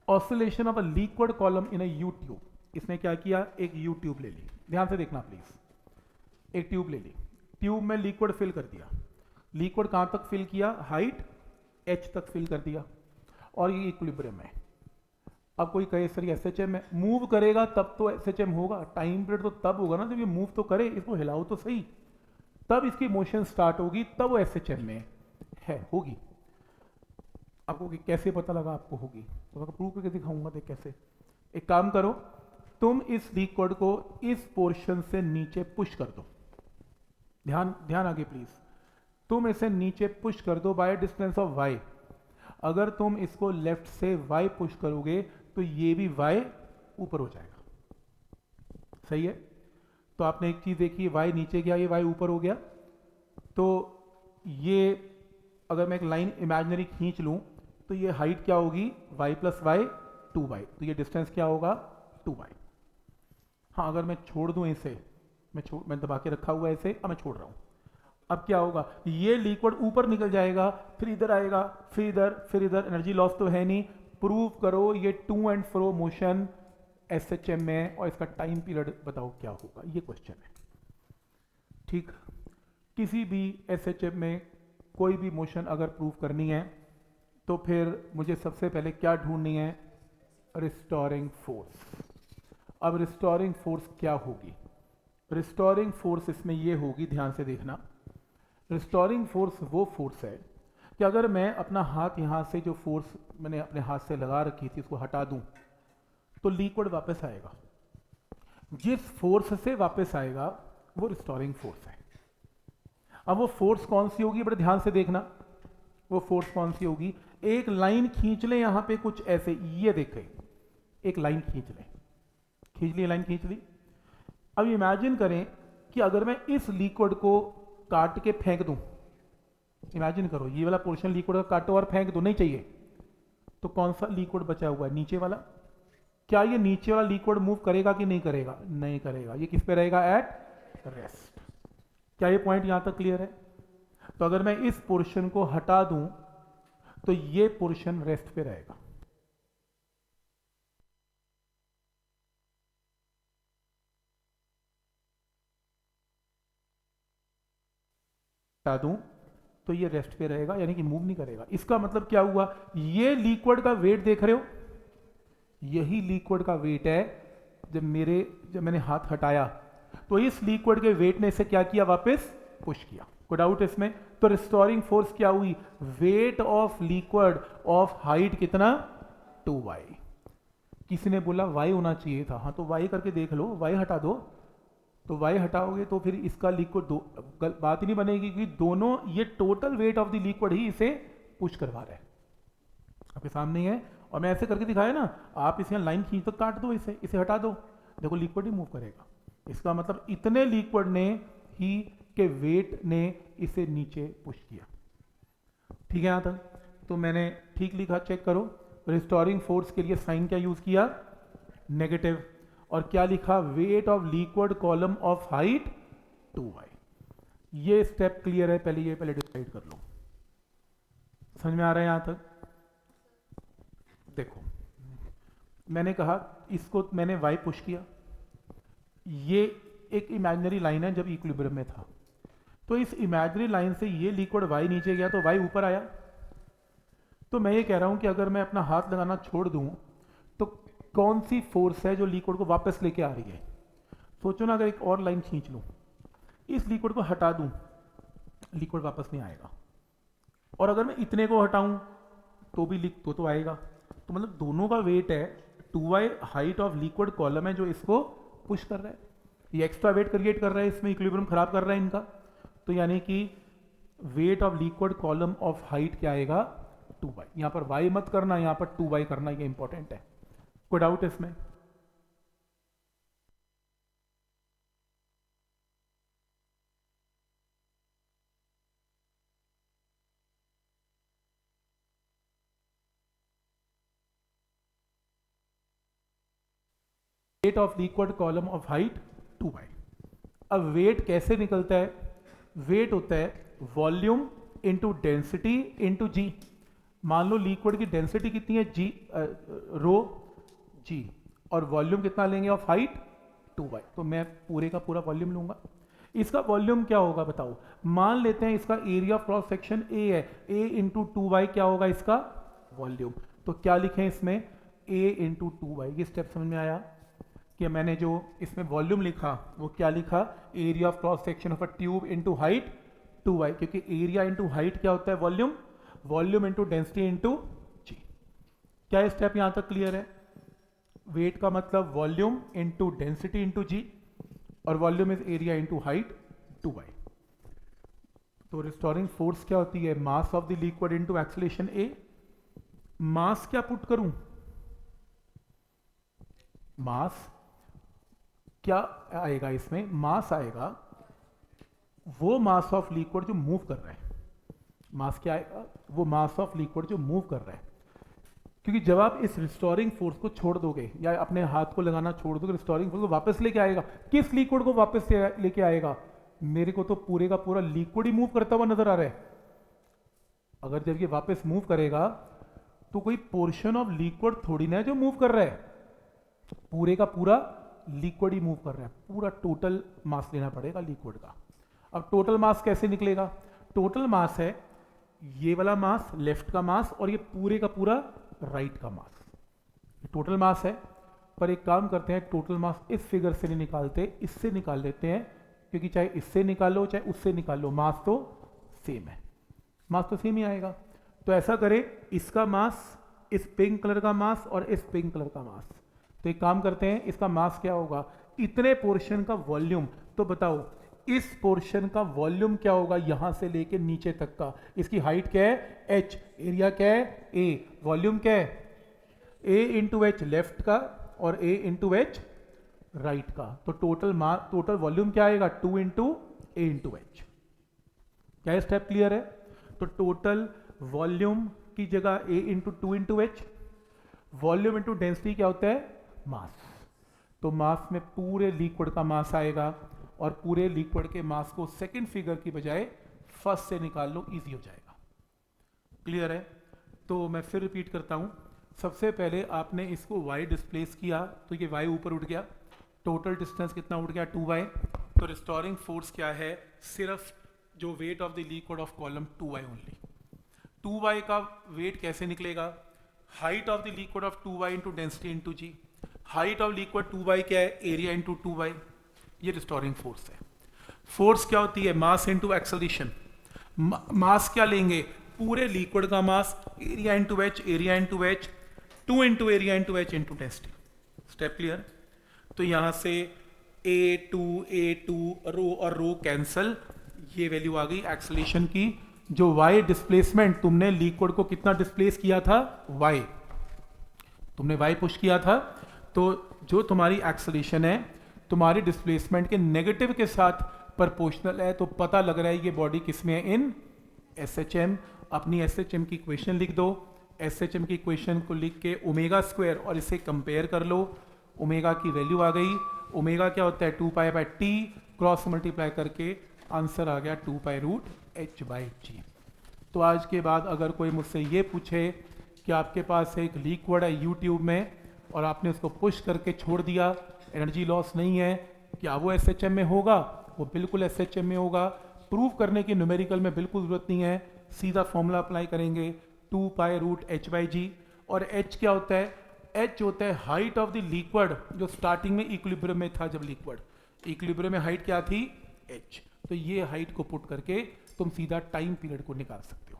Oscillation of a liquid column in a you tube. इसने क्या किया, एक यू ट्यूब ले ली, ध्यान से देखना प्लीज, एक ट्यूब ले ली, ट्यूब में लिक्विड फिल कर दिया, लिक्विड कहां तक फिल किया, हाइट h तक फिल कर दिया, और ये इक्विलिब्रियम है। अब कोई कहे सर एसएचएम है, मूव करेगा तब तो एसएचएम होगा, टाइम पीरियड तो तब होगा ना जब ये मूव तो करे, इसको हिलाओ तो सही, तब इसकी मोशन स्टार्ट होगी, तब वो एसएचएम में है, होगी। आपको कैसे पता लगा आपको होगी, तो मैं प्रूव करके दिखाऊंगा, देख कैसे। एक काम करो, तुम इस लिक्विड को इस पोर्शन से नीचे पुश कर दो, ध्यान ध्यान आगे प्लीज, तुम इसे नीचे पुश कर दो बाय डिस्टेंस ऑफ y। अगर तुम इसको लेफ्ट से y पुश करोगे तो ये भी y ऊपर हो जाएगा, सही है। तो आपने एक चीज देखी, y नीचे गया, ये y ऊपर हो गया, तो ये अगर मैं एक लाइन इमेजिनरी खींच लूं तो ये हाइट क्या होगी, y प्लस वाई 2y, तो ये डिस्टेंस क्या होगा 2y। हाँ अगर मैं छोड़ दूं इसे, मैं दबा के रखा हुआ है इसे, अब मैं छोड़ रहा हूं, अब क्या होगा, ये लिक्विड ऊपर निकल जाएगा, फिर इधर आएगा, फिर इधर, फिर इधर, एनर्जी लॉस तो है नहीं। प्रूव करो ये to and fro motion SHM में, और इसका टाइम पीरियड बताओ क्या होगा, ये क्वेश्चन है। ठीक, किसी भी एसएचएम में कोई भी मोशन अगर प्रूव करनी है तो फिर मुझे सबसे पहले क्या ढूंढनी है, रिस्टोरिंग फोर्स। अब रिस्टोरिंग फोर्स क्या होगी, रिस्टोरिंग फोर्स इसमें ये होगी, ध्यान से देखना। रिस्टोरिंग फोर्स वो फोर्स है कि अगर मैं अपना हाथ यहां से, जो फोर्स मैंने अपने हाथ से लगा रखी थी उसको हटा दूं तो लिक्विड वापस आएगा, जिस फोर्स से वापस आएगा वो रिस्टोरिंग फोर्स है। अब वो फोर्स कौन सी होगी, बड़े ध्यान से देखना, वो फोर्स कौन सी होगी, एक लाइन खींच ले यहां पे कुछ ऐसे, ये देखें, एक लाइन खींच ले, खींच ली लाइन, खींच ली। अब इमेजिन करें कि अगर मैं इस लिक्विड को काट के फेंक दूं, इमेजिन करो ये वाला पोर्शन लिक्विड का काटो और फेंक दो, नहीं चाहिए, तो कौन सा लिक्विड बचा हुआ है, नीचे वाला। क्या ये नीचे वाला लिक्विड मूव करेगा कि नहीं करेगा, नहीं करेगा, ये किस पे रहेगा, एट रेस्ट। क्या ये पॉइंट यहां तक क्लियर है। तो अगर मैं इस पोर्शन को हटा दूं तो ये पोर्शन रेस्ट पे रहेगा, हटा दूं तो ये रेस्ट पे रहेगा, यानी कि मूव नहीं करेगा। इसका मतलब क्या हुआ, ये लिक्विड का वेट देख रहे हो, यही लिक्विड का वेट है। जब मैंने हाथ हटाया तो इस लिक्विड के वेट ने इसे क्या किया, वापस पुश किया, कोई डाउट इसमें। तो रिस्टोरिंग फोर्स क्या हुई, weight of liquid of height कितना, 2y। किसी ने बोला y होना चाहिए था, हाँ तो y करके देख लो, y हटा दो, तो y हटाओगे तो फिर इसका लिक्विड बात ही नहीं बनेगी कि दोनों, ये total weight of the liquid ही इसे पुश करवा रहा है, आपके सामने ही है। और मैं ऐसे करके दिखाया ना, आप इसे लाइन खींच तो काट दो, इसे हटा दो, देखो लिक्विड ही मूव करेगा। इसका मतलब इतने लिक्विड ने ही के वेट ने इसे नीचे पुश किया, ठीक है यहां तक। तो मैंने ठीक लिखा, चेक करो, रिस्टोरिंग फोर्स के लिए साइन क्या यूज किया, नेगेटिव, और क्या लिखा, weight of liquid column of height 2y। ये स्टेप क्लियर है, पहले डिसाइड कर लो, समझ में आ रहा है यहां तक। देखो मैंने कहा इसको मैंने y पुश किया, ये एक इमेजिनरी लाइन है जब इक्विलिब्रियम में था, तो इस इमेजिनरी लाइन से ये लिक्विड y नीचे गया तो y ऊपर आया। तो मैं ये कह रहा हूं कि अगर मैं अपना हाथ लगाना छोड़ दूं तो कौन सी फोर्स है जो लिक्विड को वापस लेके आ रही है। सोचो ना, अगर एक और लाइन खींच लूं, इस लिक्विड को हटा दूं, लिक्विड वापस नहीं आएगा, और अगर मैं इतने को हटाऊं तो भी तो आएगा। तो मतलब दोनों का वेट है 2y, height of liquid column है जो इसको पुश कर रहा है, ये एक्स्ट्रा वेट क्रिएट कर रहा है, इसमें इक्विलिब्रियम खराब कर रहा है इनका। तो यानी कि weight of liquid column of height क्या आएगा, 2y। यहां पर y मत करना, यहां पर 2y करना, ये इंपॉर्टेंट है, कोई डाउट इसमें। Weight of liquid column of height 2y। अब वेट कैसे निकलता है, वेट होता है वॉल्यूम इंटू डेंसिटी इंटू जी। मान लो लिक्विड की डेंसिटी कितनी है जी, रो जी, और वॉल्यूम कितना लेंगे ऑफ हाइट 2y, तो मैं पूरे का पूरा वॉल्यूम लूंगा। इसका वॉल्यूम क्या होगा बताओ, मान लेते हैं इसका area of cross section a है, a इंटू 2y क्या होगा इसका वॉल्यूम, तो क्या लिखें इसमें a इंटू 2y। ये स्टेप समझ में आया कि मैंने जो इसमें वॉल्यूम लिखा वो क्या लिखा, area of cross section of a tube into height 2y, क्योंकि एरिया इंटू हाइट क्या होता है volume, volume into density into g. क्या ये स्टेप यहां तक क्लियर है? वेट का मतलब वॉल्यूम इंटू डेंसिटी इंटू जी, और volume is area into height 2y। तो रिस्टोरिंग फोर्स क्या होती है, mass of the liquid into acceleration a। मास क्या पुट करूं, मास क्या आएगा इसमें, मास आएगा वो मास ऑफ लिक्विड जो मूव कर रहा है, मास क्या आएगा, वो मास ऑफ लिक्विड जो मूव कर रहा है। क्योंकि जब आप इस रिस्टोरिंग फोर्स को छोड़ दोगे या अपने हाथ को लगाना छोड़ दोगे, रिस्टोरिंग फोर्स को वापस लेके आएगा, किस लिक्विड को वापस लेके आएगा, मेरे को तो पूरे का पूरा लिक्विड ही मूव करता हुआ नजर आ रहा है। अगर जब ये वापस मूव करेगा तो कोई पोर्शन ऑफ लिक्विड थोड़ी ना है जो मूव कर रहा है, पूरे का पूरा लिक्विड ही मूव कर रहा है, पूरा टोटल मास लेना पड़ेगा लिक्विड का। अब टोटल मास कैसे निकलेगा, टोटल मास है ये वाला मास, लेफ्ट का मास, और ये पूरे का पूरा राइट का मास, टोटल मास है। पर एक काम करते हैं, टोटल मास इस फिगर से नहीं निकालते, इससे निकाल लेते हैं, क्योंकि चाहे इससे निकालो चाहे उससे निकालो मास तो सेम है, मास तो सेम ही आएगा। तो ऐसा करें, इसका मास, इस पिंक कलर का मास और इस पिंक कलर का मास, तो एक काम करते हैं, इसका मास क्या होगा, इतने पोर्शन का वॉल्यूम, तो बताओ इस पोर्शन का वॉल्यूम क्या होगा यहां से लेके नीचे तक का, इसकी हाइट क्या है h, एरिया क्या है a, वॉल्यूम क्या है a इंटू एच लेफ्ट का और a इंटू एच राइट का, तो टोटल वॉल्यूम क्या आएगा 2 इंटू a इंटू एच। क्या ये स्टेप क्लियर है? तो टोटल वॉल्यूम की जगह a into 2 into H, volume into density क्या होता है मास, तो मास में पूरे लिक्विड का मास आएगा, और पूरे लिक्विड के मास को सेकंड फिगर की बजाय फर्स्ट से निकाल लो, इजी हो जाएगा। क्लियर है? तो मैं फिर रिपीट करता हूं, सबसे पहले आपने इसको y डिस्प्लेस किया तो ये y ऊपर उठ गया, टोटल डिस्टेंस कितना उठ गया 2y। तो रिस्टोरिंग फोर्स क्या है, सिर्फ जो weight of the liquid of column 2y only. 2y का वेट कैसे निकलेगा, height of the liquid of 2y into density into g, height of liquid 2y क्या है एरिया इंटू 2y, ये रिस्टोरिंग फोर्स है। फोर्स क्या होती है, मास इंटू एक्सेलरेशन, मास क्या लेंगे पूरे लिक्विड का mass, area into h, area into h, 2 into area into h into density. Step clear? तो यहां से a2 रो और रो कैंसल, ये वैल्यू आ गई एक्सेलरेशन की। जो y डिस्प्लेसमेंट तुमने लिक्विड को कितना डिस्प्लेस किया था, y तुमने y पुश किया था, तो जो तुम्हारी एक्सेलरेशन है तुम्हारी डिस्प्लेसमेंट के नेगेटिव के साथ प्रोपोर्शनल है, तो पता लग रहा है ये बॉडी किसमें है, इन SHM। अपनी SHM की इक्वेशन लिख दो, SHM की इक्वेशन को लिख के ओमेगा स्क्वायर और इसे कंपेयर कर लो, ओमेगा की वैल्यू आ गई, ओमेगा क्या होता है 2 pi by T, cross multiply करके आंसर आ गया 2 पाई रूट h बाई जी। तो आज के बाद अगर कोई मुझसे ये पूछे कि आपके पास एक लिक्विड है यू ट्यूब में और आपने उसको पुश करके छोड़ दिया, एनर्जी लॉस नहीं है, क्या वो SHM में होगा? वो बिल्कुल SHM में होगा। प्रूव करने की न्यूमेरिकल में बिल्कुल जरूरत नहीं है, सीधा फॉर्मूला अप्लाई करेंगे 2 पाई रूट h बाई जी। और h क्या होता है, h होता है हाइट ऑफ द लिक्विड, जो स्टार्टिंग में इक्विलिब्रियम में था, जब लिक्विड इक्विलिब्रियम में हाइट क्या थी h, तो ये हाइट को पुट करके तुम सीधा टाइम पीरियड को निकाल सकते हो।